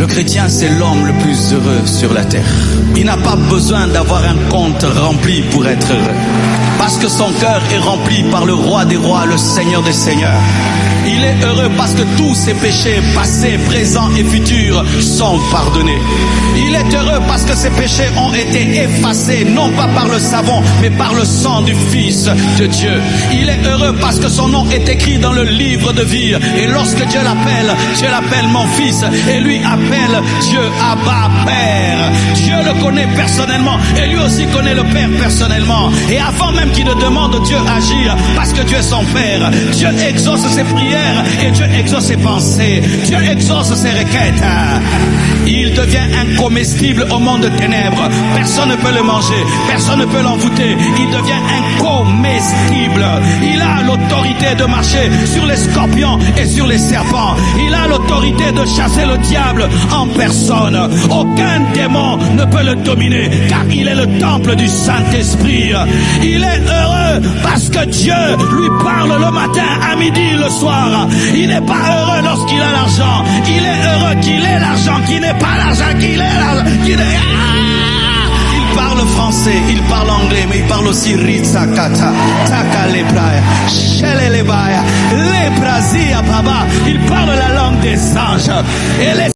Le chrétien, c'est l'homme le plus heureux sur la terre. Il n'a pas besoin d'avoir un compte rempli pour être heureux. Parce que son cœur est rempli par le roi des rois, le Seigneur des seigneurs. Il est heureux parce que tous ses péchés, passés, présents et futurs, sont pardonnés. Il est heureux parce que ses péchés ont été effacés, non pas par le savon, mais par le sang du Fils de Dieu. Il est heureux parce que son nom est écrit dans le livre de vie. Et lorsque Dieu l'appelle mon fils. Et lui appelle Dieu Abba Père. Dieu le connaît personnellement et lui aussi connaît le Père personnellement. Et avant même qu'il ne demande, Dieu agir parce que Dieu est son Père. Dieu exauce ses prières et Dieu exauce ses pensées. Dieu exauce ses requêtes. Il devient incomestible au monde de ténèbres. Personne ne peut le manger, personne ne peut l'envoûter. Il devient incomestible. Il a l'autorité de marcher sur les scorpions et sur les serpents. Il a l'autorité de chasser le diable en personne. Aucun démon ne peut le dominer car il est le temple du Saint-Esprit. Il est heureux parce que Dieu lui parle le matin, à midi, le soir. Il n'est pas heureux lorsqu'il a l'argent. Il est heureux qu'il ait l'argent, qu'il n'ait pas l'argent, qu'il ait l'argent, qu'il ait... Il parle français, il parle anglais, mais il parle aussi Rizakata, Taka Lebraya, Shele Lebaya, Lebrazia Baba. Il parle la langue des anges. Et les